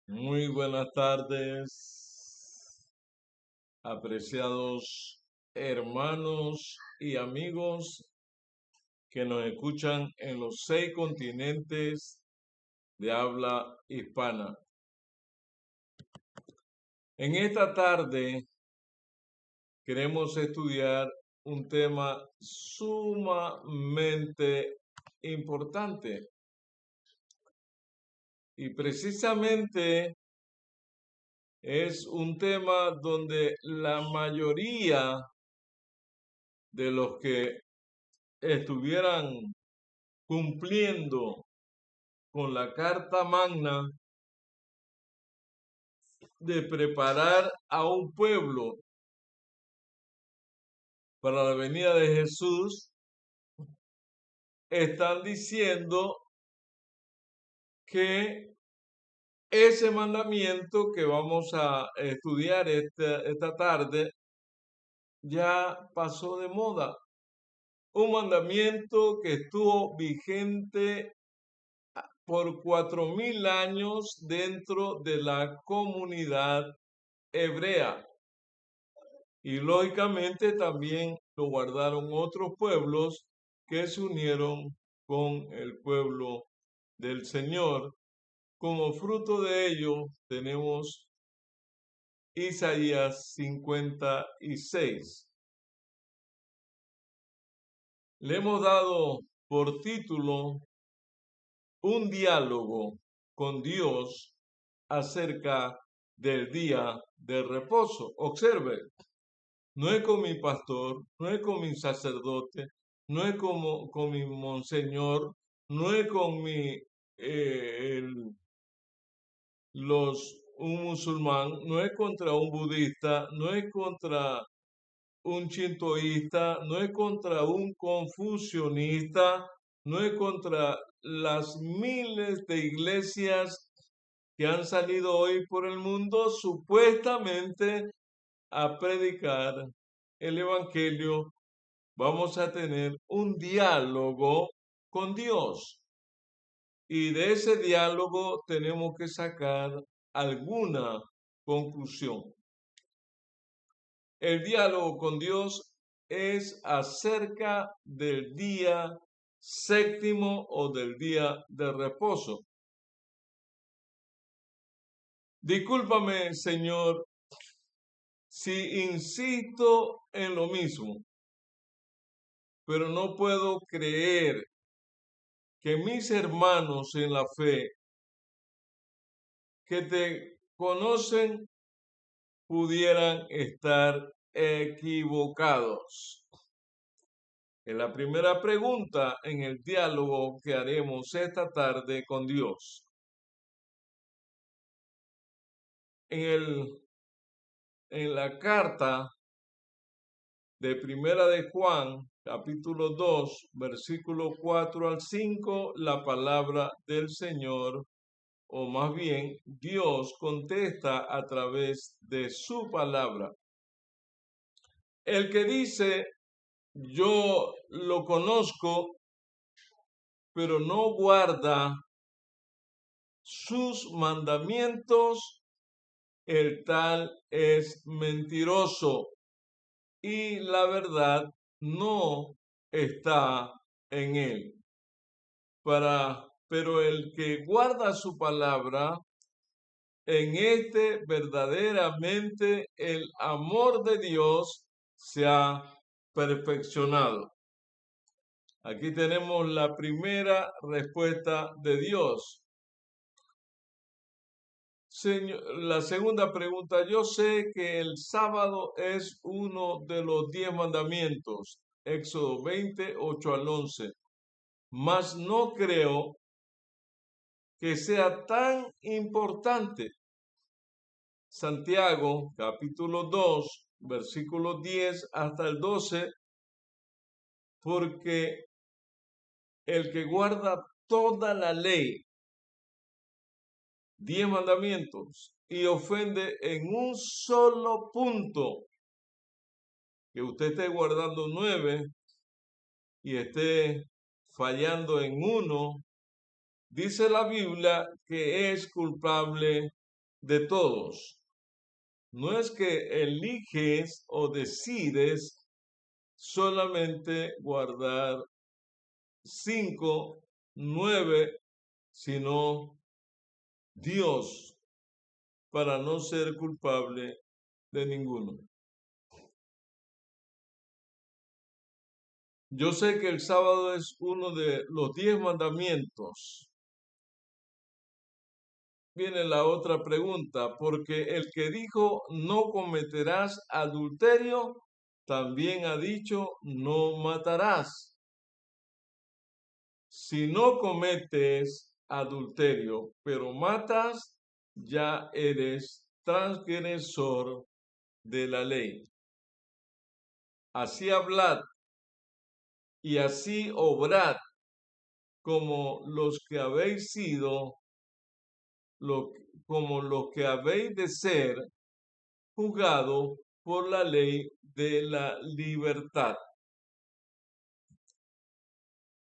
Muy buenas tardes, apreciados hermanos y amigos que nos escuchan en los 6 continentes de habla hispana. En esta tarde queremos estudiar un tema sumamente importante y precisamente es un tema donde la mayoría de los que estuvieran cumpliendo con la Carta Magna de preparar a un pueblo para la venida de Jesús, están diciendo que ese mandamiento que vamos a estudiar esta tarde ya pasó de moda. Un mandamiento que estuvo vigente por 4000 años dentro de la comunidad hebrea. Y lógicamente también lo guardaron otros pueblos que se unieron con el pueblo del Señor. Como fruto de ello tenemos Isaías 56. Le hemos dado por título un diálogo con Dios acerca del día de reposo. Observe, no es con mi pastor, no es con mi sacerdote, no es con mi monseñor, no es con un musulmán, no es contra un budista, no es contra un chintoísta, no es contra un confucionista, no es contra las miles de iglesias que han salido hoy por el mundo supuestamente a predicar el Evangelio. Vamos a tener un diálogo con Dios y de ese diálogo tenemos que sacar alguna conclusión. El diálogo con Dios es acerca del día séptimo o del día de reposo. Discúlpame, Señor, si insisto en lo mismo, pero no puedo creer que mis hermanos en la fe que te conocen pudieran estar equivocados. Es la primera pregunta en el diálogo que haremos esta tarde con Dios. En la carta de Primera de Juan, capítulo 2, versículo 4 al 5, la palabra del Señor, o más bien Dios, contesta a través de su palabra. El que dice, yo lo conozco, pero no guarda sus mandamientos, el tal es mentiroso y la verdad no está en él. Pero el que guarda su palabra, en este verdaderamente el amor de Dios se ha perfeccionado. Aquí tenemos la primera respuesta de Dios. Señor, la segunda pregunta, yo sé que el sábado es uno de los 10 mandamientos, Éxodo 20, 8 al 11, mas no creo que sea tan importante. Santiago, capítulo 2, versículo 10 hasta el 12, porque el que guarda toda la ley, 10 mandamientos, y ofende en un solo punto, que usted esté guardando 9 y esté fallando en uno, dice la Biblia que es culpable de todos. No es que eliges o decides solamente guardar 5, 9, sino Dios para no ser culpable de ninguno. Yo sé que el sábado es uno de los 10 mandamientos. Viene la otra pregunta, porque el que dijo no cometerás adulterio, también ha dicho no matarás. Si no cometes adulterio, pero matas, ya eres transgresor de la ley. Así hablad y así obrad como los que habéis sido, como los que habéis de ser juzgado por la ley de la libertad.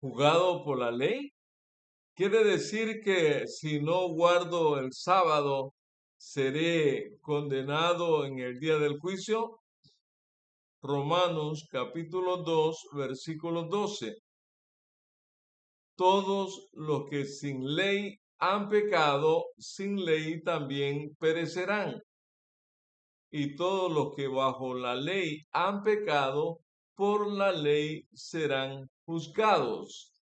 ¿Juzgado por la ley? Quiere decir que si no guardo el sábado, seré condenado en el día del juicio. Romanos capítulo 2, versículo 12. Todos los que sin ley han pecado, sin ley también perecerán. Y todos los que bajo la ley han pecado, por la ley serán juzgados.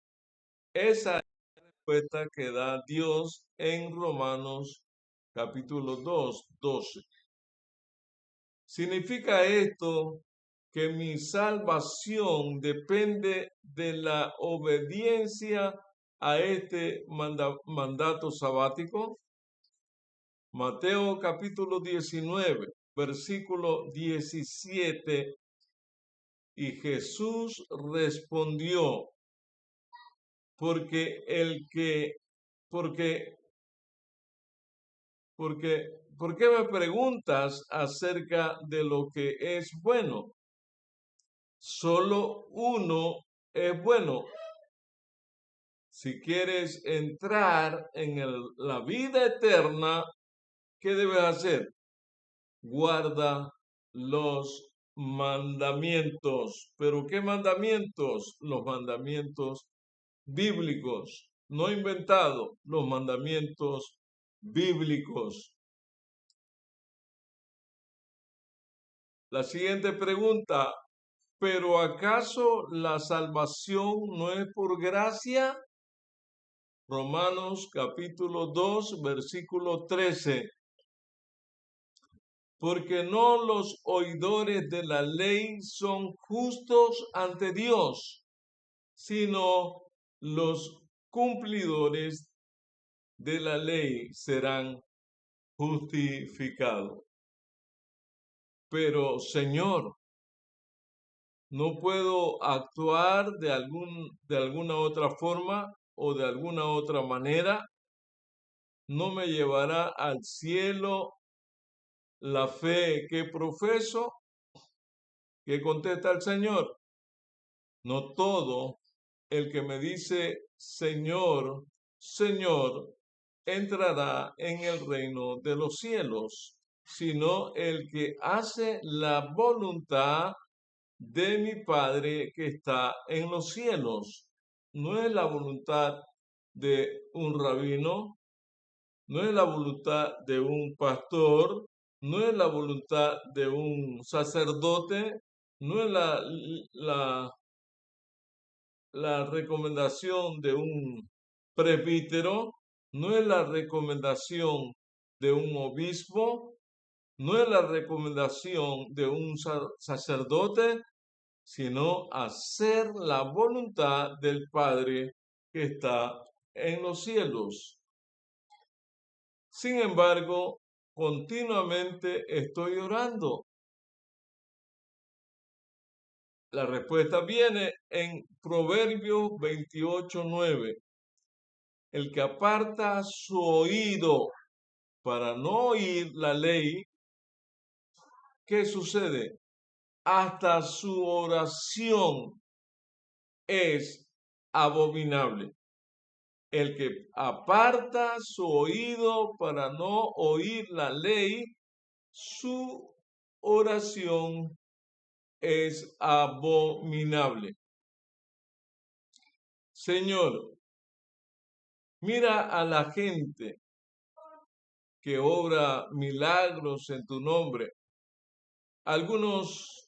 Esa es la respuesta que da Dios en Romanos capítulo 2, 12. ¿Significa esto que mi salvación depende de la obediencia a este mandato sabático? Mateo capítulo 19, versículo 17. Y Jesús respondió, ¿por qué me preguntas acerca de lo que es bueno? Solo uno es bueno. Si quieres entrar en la vida eterna, ¿qué debes hacer? Guarda los mandamientos. ¿Pero qué mandamientos? Los mandamientos bíblicos, no inventados, los mandamientos bíblicos. La siguiente pregunta, ¿pero acaso la salvación no es por gracia? Romanos capítulo 2, versículo 13. Porque no los oidores de la ley son justos ante Dios, sino los cumplidores de la ley serán justificados. Pero, Señor, no puedo actuar de alguna otra forma o de alguna otra manera. No me llevará al cielo la fe que profeso. ¿Qué contesta el Señor? No todo el que me dice Señor, Señor, entrará en el reino de los cielos, sino el que hace la voluntad de mi Padre que está en los cielos. No es la voluntad de un rabino, no es la voluntad de un pastor, no es la voluntad de un sacerdote, no es la recomendación de un presbítero, no es la recomendación de un obispo, no es la recomendación de un sacerdote, sino hacer la voluntad del Padre que está en los cielos. Sin embargo, continuamente estoy orando. La respuesta viene en Proverbios 28:9. El que aparta su oído para no oír la ley, ¿qué sucede? Hasta su oración es abominable. El que aparta su oído para no oír la ley, su oración es abominable. Señor, mira a la gente que obra milagros en tu nombre. Algunos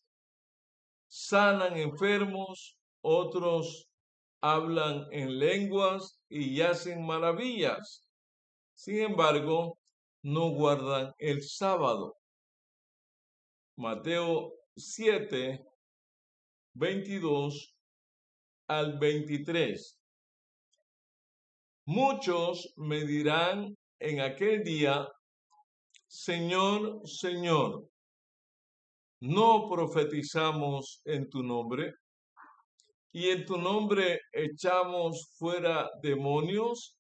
sanan enfermos, otros hablan en lenguas y hacen maravillas. Sin embargo, no guardan el sábado. Mateo 7, 22 al 23. Muchos me dirán en aquel día, Señor, Señor, ¿no profetizamos en tu nombre? ¿Y en tu nombre echamos fuera demonios?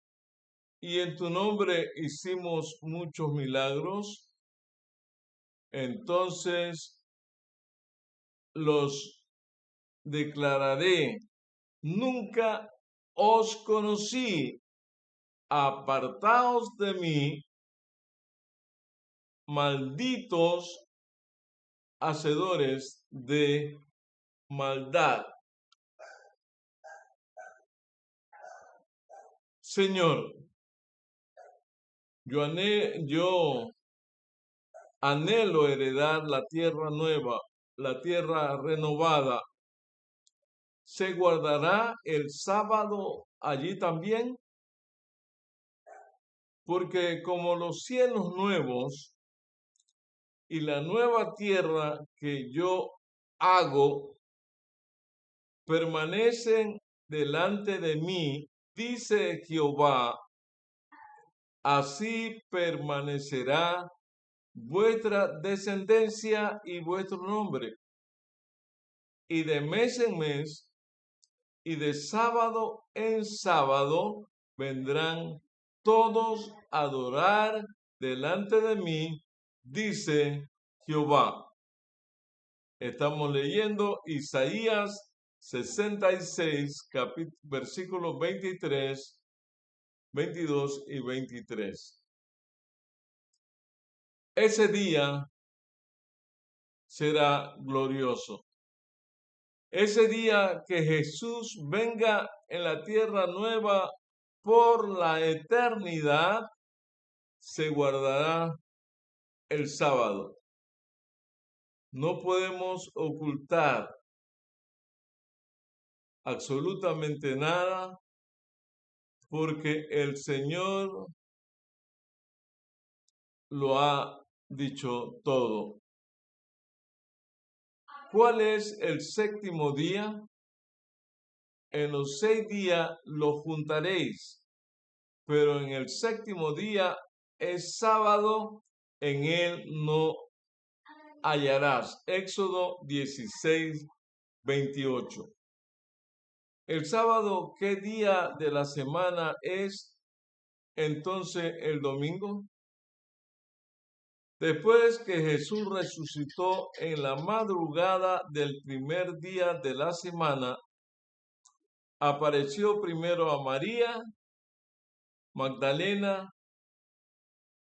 ¿Y en tu nombre hicimos muchos milagros? Entonces los declararé, nunca os conocí, apartaos de mí, malditos hacedores de maldad. Señor, yo anhelo heredar la tierra nueva, la tierra renovada. ¿Se guardará el sábado allí también? Porque como los cielos nuevos y la nueva tierra que yo hago permanecen delante de mí, dice Jehová, así permanecerá vuestra descendencia y vuestro nombre. Y de mes en mes y de sábado en sábado vendrán todos a adorar delante de mí, dice Jehová. Estamos leyendo Isaías 66, versículos 23, 22 y 23. Ese día será glorioso. Ese día que Jesús venga en la tierra nueva por la eternidad, se guardará el sábado. No podemos ocultar absolutamente nada porque el Señor lo ha dicho todo. ¿Cuál es el séptimo día? En los 6 días lo juntaréis, pero en el séptimo día es sábado, en él no hallarás. Éxodo 16, 28. El sábado, ¿qué día de la semana es entonces el domingo? Después que Jesús resucitó en la madrugada del primer día de la semana, apareció primero a María Magdalena,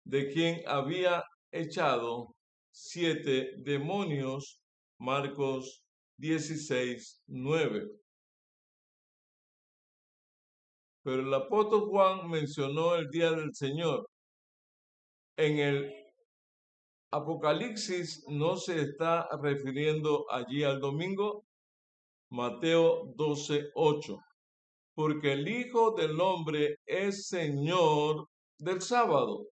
de quien había echado 7 demonios, Marcos 16, 9. Pero el apóstol Juan mencionó el día del Señor. En el Apocalipsis no se está refiriendo allí al domingo, Mateo 12, 8. Porque el Hijo del Hombre es Señor del sábado.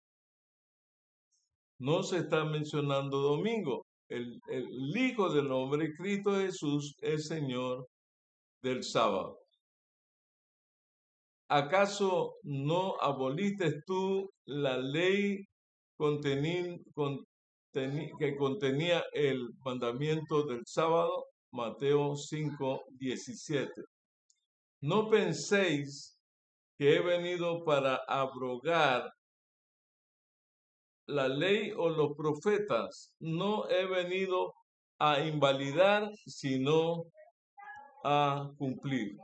No se está mencionando domingo. El Hijo del Hombre, Cristo Jesús, es Señor del sábado. ¿Acaso no aboliste tú la ley que contenía el mandamiento del sábado? Mateo 5, 17. No penséis que he venido para abrogar la ley o los profetas. No he venido a invalidar, sino a cumplir.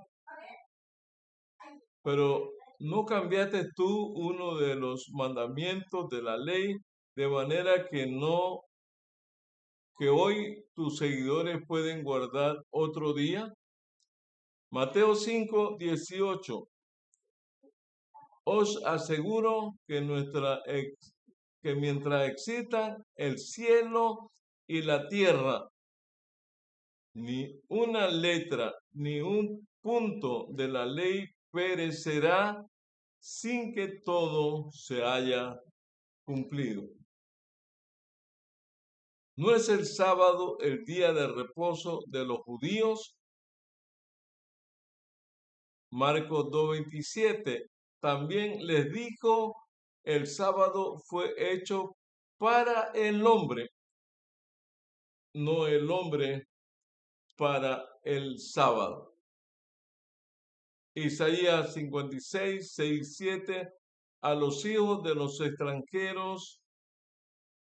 Pero ¿no cambiaste tú uno de los mandamientos de la ley de manera que hoy tus seguidores pueden guardar otro día? Mateo 5:18. Os aseguro que mientras existan el cielo y la tierra, ni una letra ni un punto de la ley perecerá sin que todo se haya cumplido. ¿No es el sábado el día de reposo de los judíos? Marcos 2:27. También les dijo, el sábado fue hecho para el hombre, no el hombre para el sábado. Isaías 56:6-7. A los hijos de los extranjeros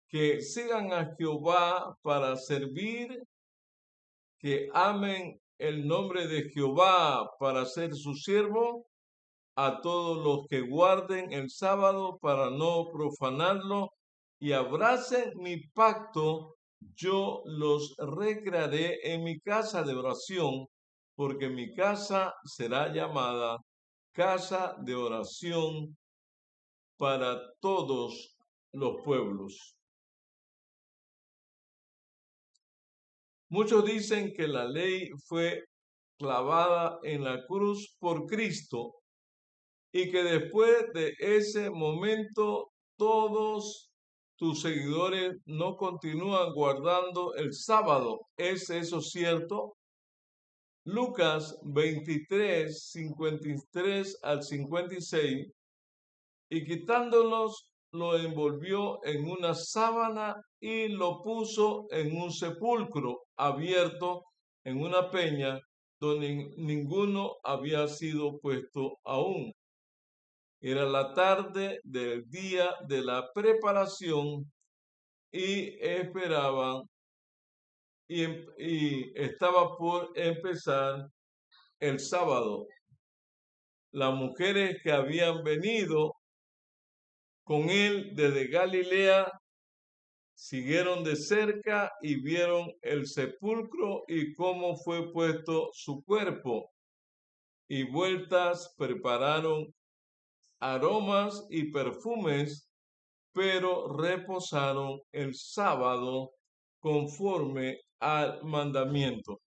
que sigan a Jehová para servir, que amen el nombre de Jehová para ser su siervo, a todos los que guarden el sábado para no profanarlo y abracen mi pacto, yo los recrearé en mi casa de oración, porque mi casa será llamada casa de oración para todos los pueblos. Muchos dicen que la ley fue clavada en la cruz por Cristo y que después de ese momento todos tus seguidores no continúan guardando el sábado. ¿Es eso cierto? Lucas 23:53-56, y quitándolos lo envolvió en una sábana y lo puso en un sepulcro abierto en una peña donde ninguno había sido puesto aún. Era la tarde del día de la preparación y esperaban y estaba por empezar el sábado. Las mujeres que habían venido con él desde Galilea siguieron de cerca y vieron el sepulcro y cómo fue puesto su cuerpo, y vueltas prepararon aromas y perfumes, pero reposaron el sábado conforme al mandamiento.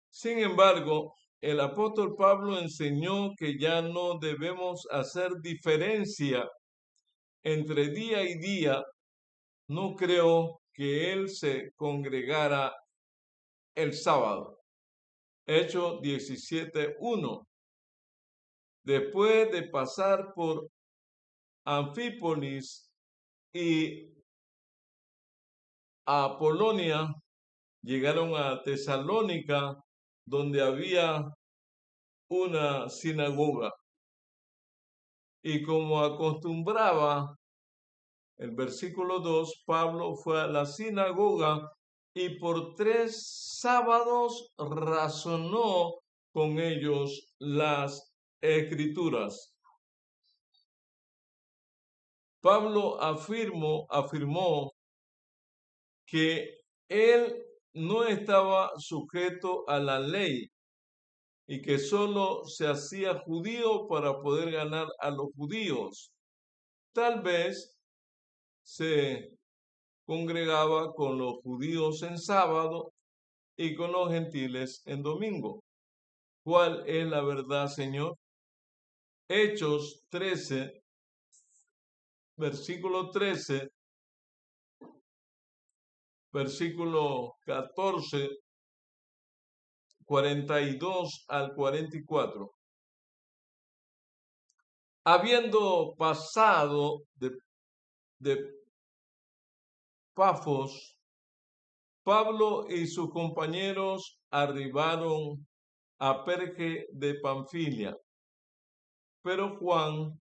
Sin embargo, el apóstol Pablo enseñó que ya no debemos hacer diferencia entre día y día. No creo que él se congregara el sábado. Hechos 17:1. Después de pasar por Anfípolis y a Polonia, llegaron a Tesalónica, donde había una sinagoga. Y como acostumbraba, el versículo 2, Pablo fue a la sinagoga y por 3 sábados razonó con ellos las escrituras. Pablo afirmó que él no estaba sujeto a la ley y que solo se hacía judío para poder ganar a los judíos. Tal vez se congregaba con los judíos en sábado y con los gentiles en domingo. ¿Cuál es la verdad, Señor? Hechos 13, versículo 13, versículo 14, 42 al 44. Habiendo pasado de Pafos, Pablo y sus compañeros arribaron a Perge de Panfilia, pero Juan,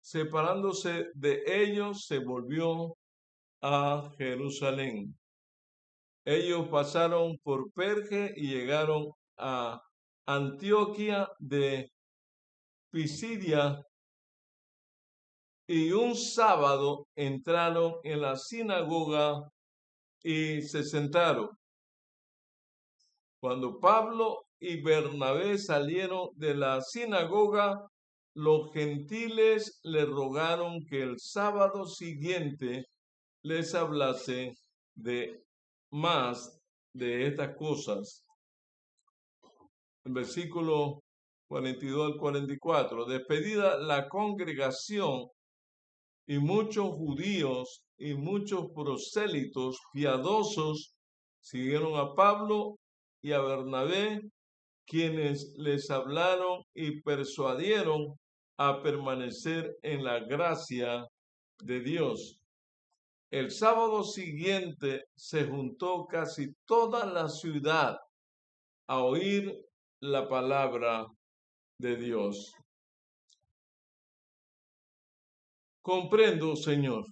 separándose de ellos, se volvió a Jerusalén. Ellos pasaron por Perge y llegaron a Antioquía de Pisidia, y un sábado entraron en la sinagoga y se sentaron. Cuando Pablo y Bernabé salieron de la sinagoga, los gentiles le rogaron que el sábado siguiente les hablase de más de estas cosas. El versículo 42 al 44. Despedida la congregación, y muchos judíos y muchos prosélitos piadosos siguieron a Pablo y a Bernabé, quienes les hablaron y persuadieron a permanecer en la gracia de Dios. El sábado siguiente se juntó casi toda la ciudad a oír la palabra de Dios. Comprendo, Señor.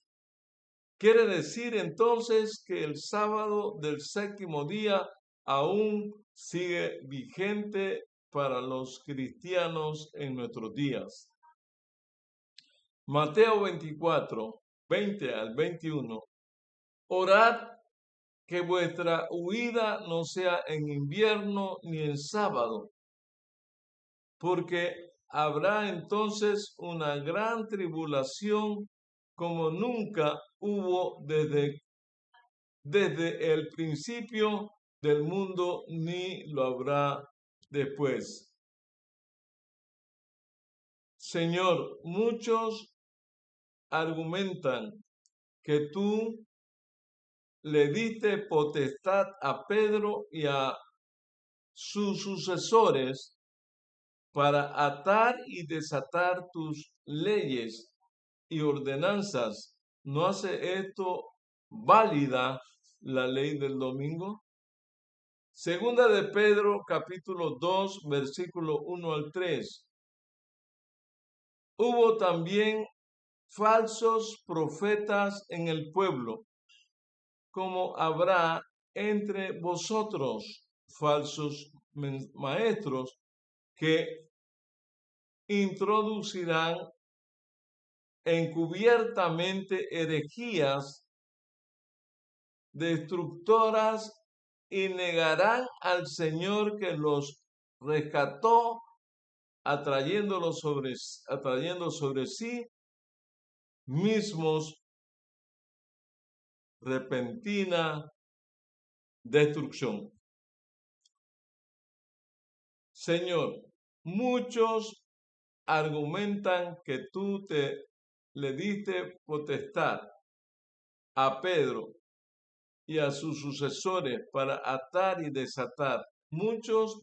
Quiere decir entonces que el sábado del séptimo día aún sigue vigente para los cristianos en nuestros días. Mateo 24, 20 al 21. Orad que vuestra huida no sea en invierno ni en sábado, porque habrá entonces una gran tribulación como nunca hubo desde el principio del mundo, ni lo habrá después. Señor, muchos argumentan que tú le diste potestad a Pedro y a sus sucesores para atar y desatar tus leyes y ordenanzas. ¿No hace esto válida la ley del domingo? Segunda de Pedro, capítulo 2, versículo 1 al 3. Hubo también falsos profetas en el pueblo, como habrá entre vosotros falsos maestros que introducirán encubiertamente herejías destructoras y negarán al Señor que los rescató, atrayendo sobre sí mismos repentina destrucción. Señor, muchos argumentan que tú le diste potestad a Pedro y a sus sucesores para atar y desatar. Muchos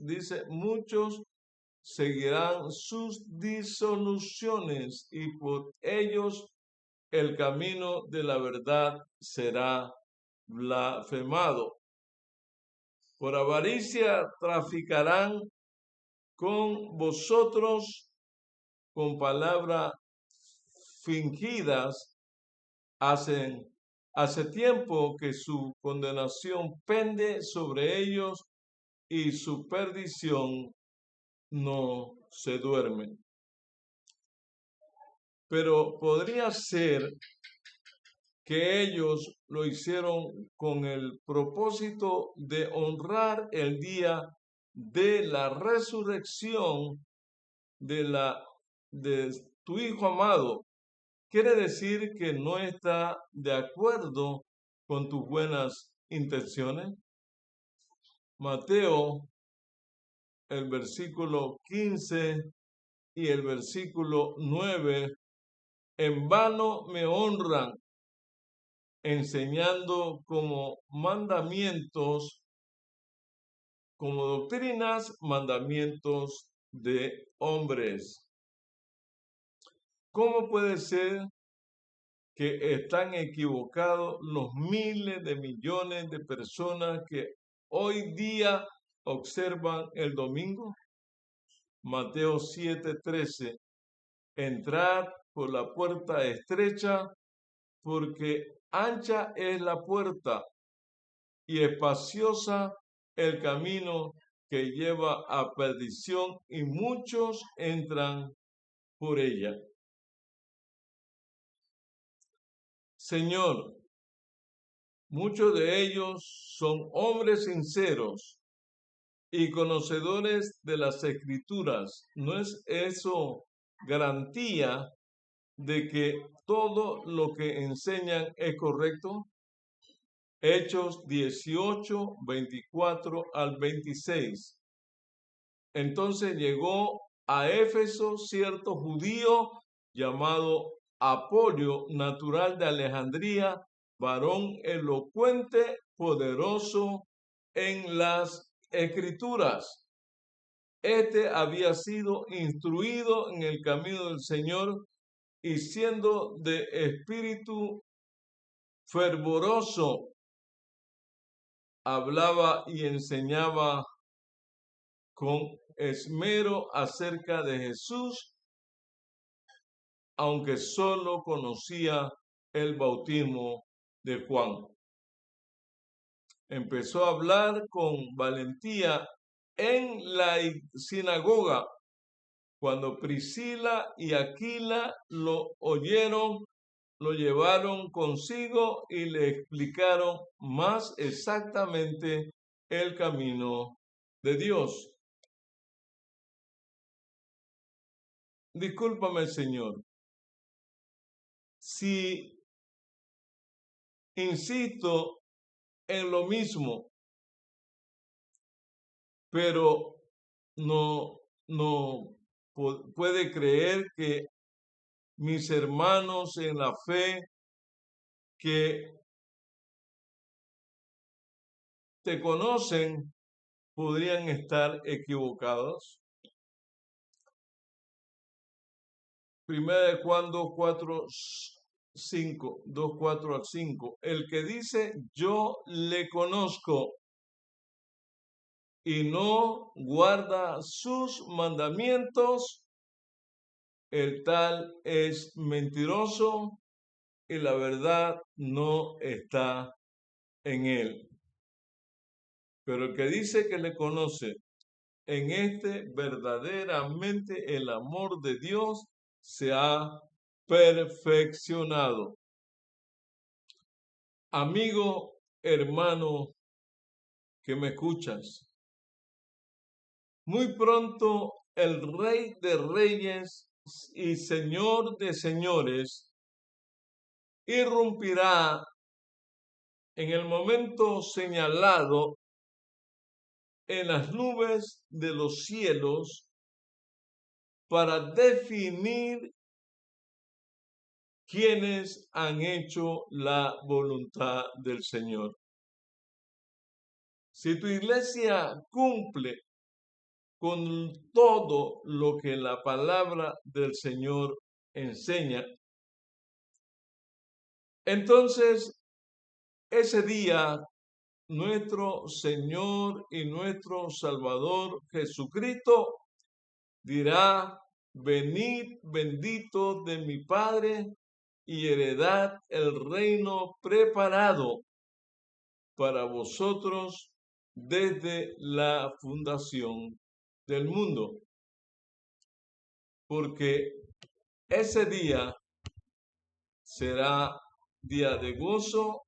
seguirán sus disoluciones, y por ellos el camino de la verdad será blasfemado. Por avaricia traficarán con vosotros con palabras fingidas. Hace tiempo que su condenación pende sobre ellos, y su perdición no se duerme. Pero podría ser que ellos lo hicieron con el propósito de honrar el día de la resurrección de tu Hijo amado. Quiere decir que no está de acuerdo con tus buenas intenciones. Mateo, el versículo 15 y el versículo 9, en vano me honran, enseñando como mandamientos, como doctrinas, mandamientos de hombres. ¿Cómo puede ser que están equivocados los miles de millones de personas que hoy día observan el domingo? Mateo 7:13. Entrad por la puerta estrecha, porque ancha es la puerta y espaciosa el camino que lleva a perdición y muchos entran por ella. Señor, muchos de ellos son hombres sinceros y conocedores de las Escrituras. ¿No es eso garantía de que todo lo que enseñan es correcto? Hechos 18, 24 al 26. Entonces llegó a Éfeso cierto judío llamado Apolio, natural de Alejandría, varón elocuente, poderoso en las Escrituras. Este había sido instruido en el camino del Señor y siendo de espíritu fervoroso, hablaba y enseñaba con esmero acerca de Jesús, aunque solo conocía el bautismo de Juan. Empezó a hablar con valentía en la sinagoga. Cuando Priscila y Aquila lo oyeron, lo llevaron consigo y le explicaron más exactamente el camino de Dios. Discúlpame, Señor, si insisto en lo mismo, pero no puede creer que mis hermanos en la fe que te conocen podrían estar equivocados. Primera de Juan 2:4, 5, 2:4 al 5. El que dice yo le conozco y no guarda sus mandamientos, el tal es mentiroso y la verdad no está en él. Pero el que dice que le conoce, en este verdaderamente el amor de Dios se ha perfeccionado. Amigo, hermano, que me escuchas, muy pronto el Rey de Reyes y Señor de Señores irrumpirá en el momento señalado en las nubes de los cielos para definir quienes han hecho la voluntad del Señor. Si tu iglesia cumple con todo lo que la palabra del Señor enseña, entonces ese día nuestro Señor y nuestro Salvador Jesucristo dirá: venid benditos de mi Padre y heredad el reino preparado para vosotros desde la fundación del mundo. Porque ese día será día de gozo,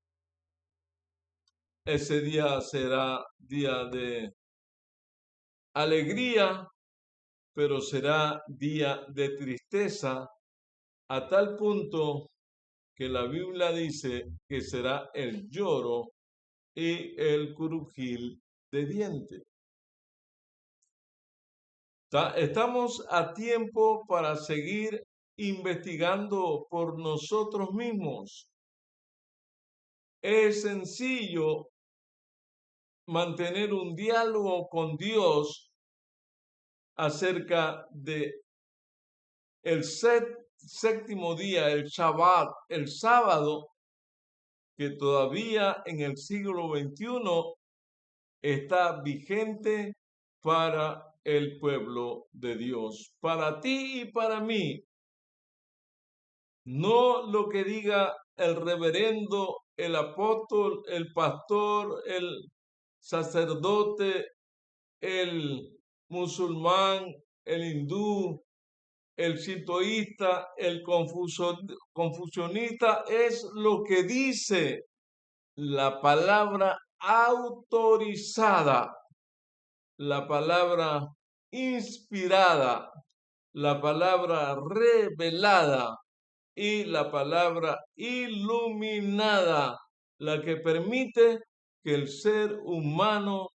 ese día será día de alegría, pero será día de tristeza, a tal punto que la Biblia dice que será el lloro y el crujir de dientes. Estamos a tiempo para seguir investigando por nosotros mismos. Es sencillo mantener un diálogo con Dios acerca de el séptimo día, el Shabbat, el sábado, que todavía en el siglo XXI está vigente para el pueblo de Dios, para ti y para mí. No lo que diga el reverendo, el apóstol, el pastor, el sacerdote el musulmán, el hindú, el sintoísta, el confucionista, es lo que dice la palabra autorizada, la palabra inspirada, la palabra revelada y la palabra iluminada, la que permite que el ser humano,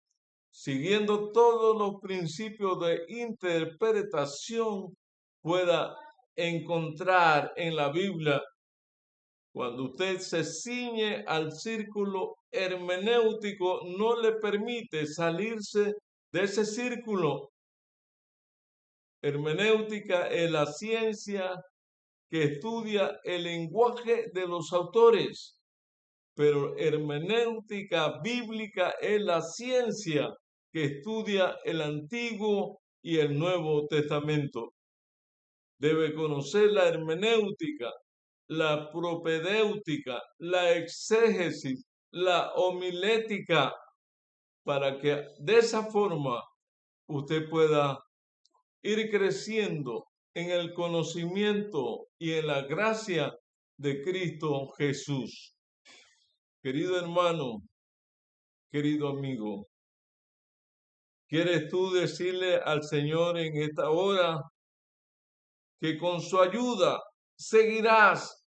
siguiendo todos los principios de interpretación, pueda encontrar en la Biblia. Cuando usted se ciñe al círculo hermenéutico, no le permite salirse de ese círculo. Hermenéutica es la ciencia que estudia el lenguaje de los autores, pero hermenéutica bíblica es la ciencia que estudia el Antiguo y el Nuevo Testamento. Debe conocer la hermenéutica, la propedéutica, la exégesis, la homilética, para que de esa forma usted pueda ir creciendo en el conocimiento y en la gracia de Cristo Jesús. Querido hermano, querido amigo, ¿quieres tú decirle al Señor en esta hora que con su ayuda seguirás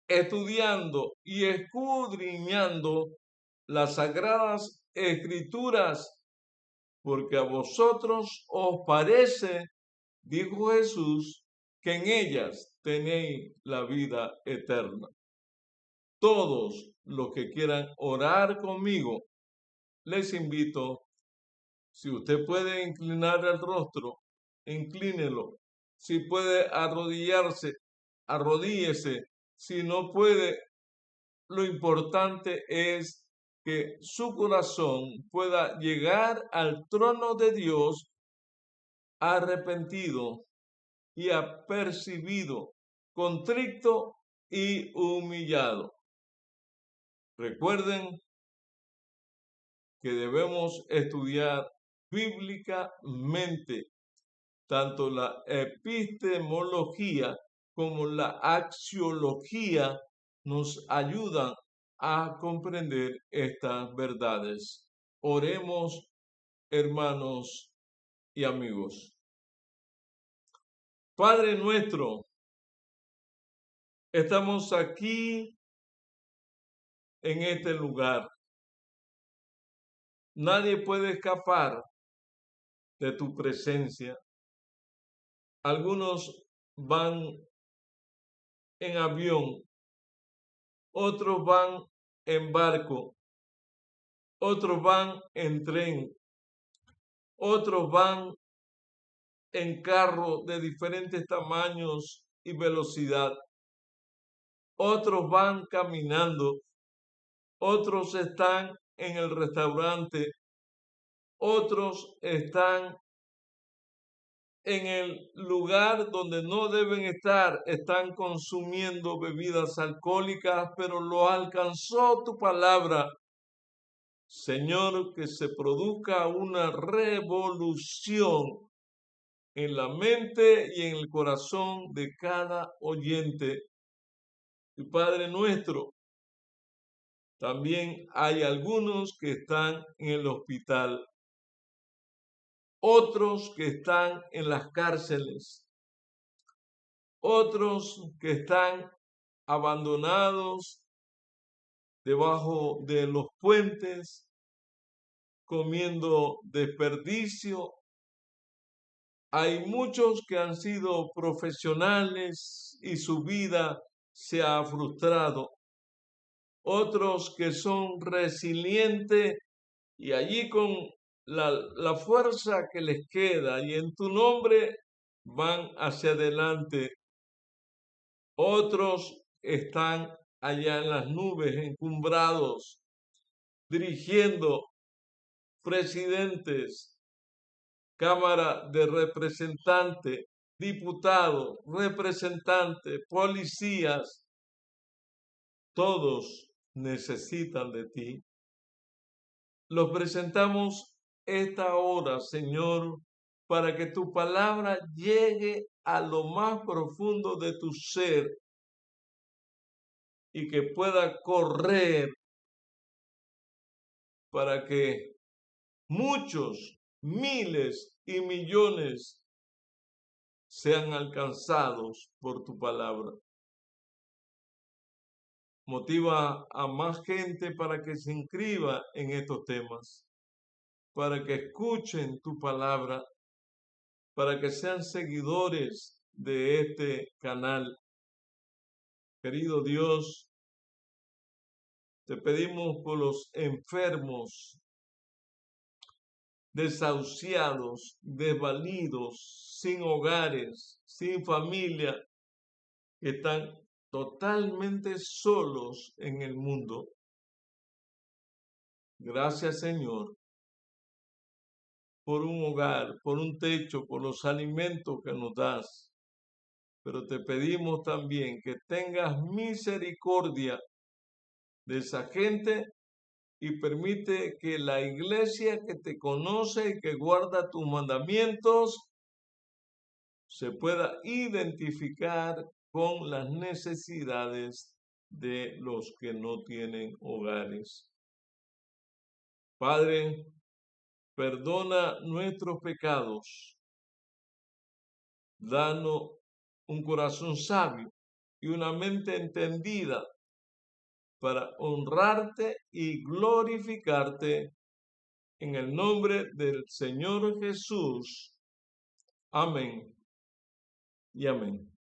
estudiando y escudriñando las sagradas escrituras, porque a vosotros os parece, dijo Jesús, que en ellas tenéis la vida eterna? Todos los que quieran orar conmigo, les invito, si usted puede inclinar el rostro, inclínelo. Si puede arrodillarse, arrodíllese. Si no puede, lo importante es que su corazón pueda llegar al trono de Dios arrepentido y apercibido, contrito y humillado. Recuerden que debemos estudiar bíblicamente tanto la epistemología como la axiología nos ayudan a comprender estas verdades. Oremos, hermanos y amigos. Padre nuestro, estamos aquí en este lugar. Nadie puede escapar de tu presencia. Algunos van en avión, otros van en barco, otros van en tren, otros van en carro de diferentes tamaños y velocidad, otros van caminando, otros están en el restaurante, otros están en el lugar donde no deben estar, están consumiendo bebidas alcohólicas, pero lo alcanzó tu palabra. Señor, que se produzca una revolución en la mente y en el corazón de cada oyente. Y Padre nuestro, también hay algunos que están en el hospital, otros que están en las cárceles, otros que están abandonados debajo de los puentes, comiendo desperdicio. Hay muchos que han sido profesionales y su vida se ha frustrado. Otros que son resilientes y allí con la fuerza que les queda y en tu nombre van hacia adelante. Otros están allá en las nubes, encumbrados, dirigiendo presidentes, Cámara de Representantes, diputados, representantes, policías. Todos necesitan de ti. Los presentamos esta hora, Señor, para que tu palabra llegue a lo más profundo de tu ser y que pueda correr para que muchos, miles y millones sean alcanzados por tu palabra. Motiva a más gente para que se inscriba en estos temas, para que escuchen tu palabra, para que sean seguidores de este canal. Querido Dios, te pedimos por los enfermos, desahuciados, desvalidos, sin hogares, sin familia, que están totalmente solos en el mundo. Gracias, Señor, por un hogar, por un techo, por los alimentos que nos das. Pero te pedimos también que tengas misericordia de esa gente y permite que la iglesia que te conoce y que guarda tus mandamientos se pueda identificar con las necesidades de los que no tienen hogares. Padre, perdona nuestros pecados, danos un corazón sabio y una mente entendida para honrarte y glorificarte en el nombre del Señor Jesús. Amén y amén.